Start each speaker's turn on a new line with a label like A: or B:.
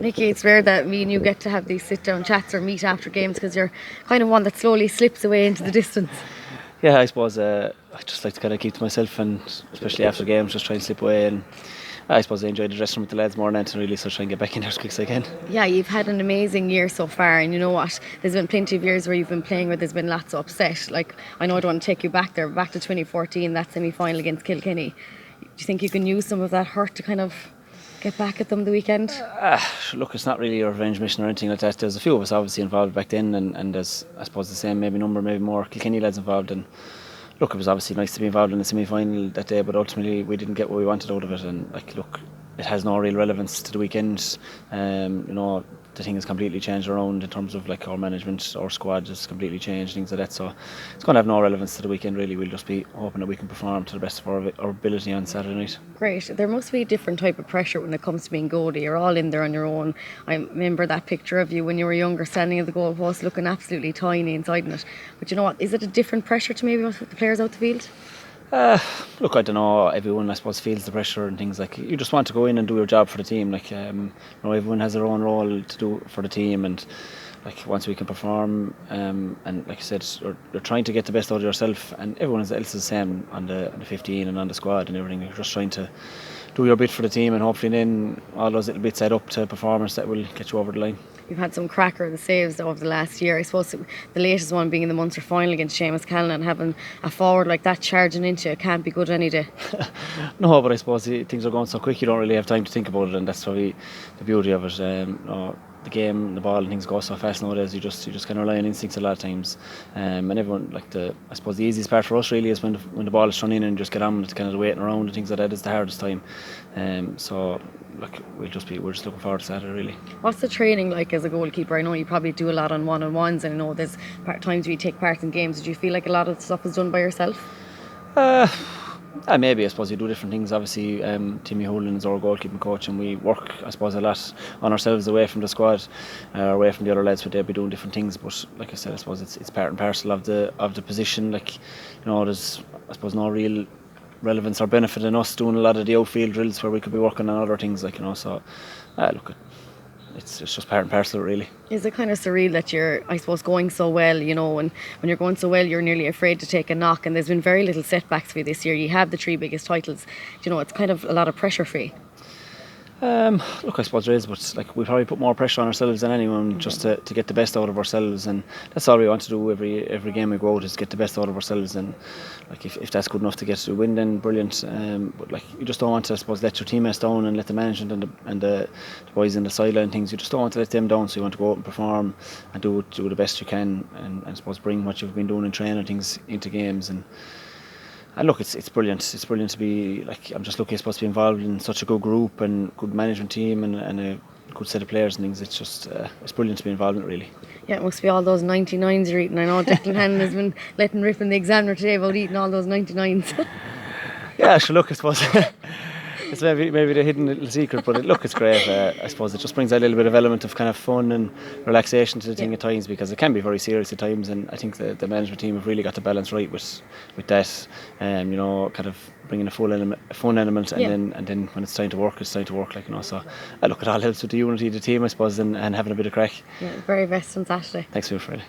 A: Nicky, it's rare that me and you get to have these sit-down chats or meet after games because you're kind of one that slowly slips away into the distance.
B: Yeah, I suppose I just like to kind of keep to myself, and especially after games, just try and slip away. And I suppose I enjoy the dressing room with the lads more than anything, really, so try and get back in there as quick as I can.
A: Yeah, you've had an amazing year so far, and you know what? There's been plenty of years where you've been playing where there's been lots of upset. Like, I know I don't want to take you back there, back to 2014, that semi-final against Kilkenny. Do you think you can use some of that hurt to kind of get back at them the weekend?
B: Look, it's not really a revenge mission or anything like that. There's a few of us obviously involved back then, and there's, I suppose, the same maybe more Kilkenny lads involved. And look, it was obviously nice to be involved in the semi-final that day, but ultimately we didn't get what we wanted out of it. And look, it has no real relevance to the weekend. The thing has completely changed around in terms of our management, our squad has completely changed, things like that. So it's going to have no relevance to the weekend, really. We'll just be hoping that we can perform to the best of our ability on Saturday night.
A: Great. There must be a different type of pressure when it comes to being goalie. You're all in there on your own. I remember that picture of you when you were younger, standing at the goal post, looking absolutely tiny inside it. But you know what? Is it a different pressure to maybe with the players out the field?
B: Look, I don't know. Everyone, I suppose, feels the pressure and things. You just want to go in and do your job for the team. Everyone has their own role to do for the team, and once we can perform, and like I said, you're trying to get the best out of yourself, and everyone else is the same on the 15 and on the squad and everything. You're just trying to do your bit for the team, and hopefully then all those little bits add up to performance that will get you over the line.
A: You've had some cracker the saves over the last year. I suppose the latest one being in the Munster final against Seamus Callan, and having a forward like that charging into it can't be good any day.
B: No, but I suppose things are going so quick you don't really have time to think about it, and that's probably the beauty of it. The game, the ball, and things go so fast nowadays. You just kind of rely on instincts a lot of times, and everyone I suppose the easiest part for us really is when the ball is thrown in and you just get on with kind of the waiting around and things like that is the hardest time. We're just looking forward to Saturday really.
A: What's the training like as a goalkeeper? I know you probably do a lot on one-on-ones, and I know there's times where you take part in games. Do you feel like a lot of stuff is done by yourself?
B: Maybe, I suppose you do different things. Obviously, Timmy Hoolan is our goalkeeping coach, and we work, I suppose, a lot on ourselves away from the squad, away from the other lads, but they'll be doing different things. But like I said, I suppose it's part and parcel of the position. There's, I suppose, no real relevance or benefit in us doing a lot of the outfield drills where we could be working on other things. So look, it's just part and parcel, really.
A: Is it kind of surreal that you're, I suppose, going so well, and when you're going so well, you're nearly afraid to take a knock, and there's been very little setbacks for you this year. You have the 3 biggest titles. It's kind of a lot of pressure for you.
B: Look, I suppose there is, but we probably put more pressure on ourselves than anyone just to get the best out of ourselves, and that's all we want to do every game we go out is get the best out of ourselves. And if that's good enough to get to a win, then brilliant. But you just don't want to, I suppose, let your teammates down and let the management and the boys in the sideline and things. You just don't want to let them down. So you want to go out and perform and do the best you can, and I suppose bring what you've been doing in training and things into games. And look, it's brilliant. It's brilliant to be I'm just lucky, I suppose, to be involved in such a good group and good management team and a good set of players and things. It's just it's brilliant to be involved in it, really.
A: Yeah, it must be all those 99s you're eating. I know Declan Hannon has been letting rip in the examiner today about eating all those 99s.
B: Yeah, sure. Look, I suppose it's maybe the hidden little secret, but it's great. I suppose it just brings a little bit of element of kind of fun and relaxation to the thing at times, because it can be very serious at times, and I think the management team have really got the balance right with that. Kind of bringing a fun element, and then when it's time to work, it's time to work. So look, it all helps with the unity of the team, I suppose, and having a bit of crack.
A: Yeah, very best on Saturday.
B: Thanks for Friday.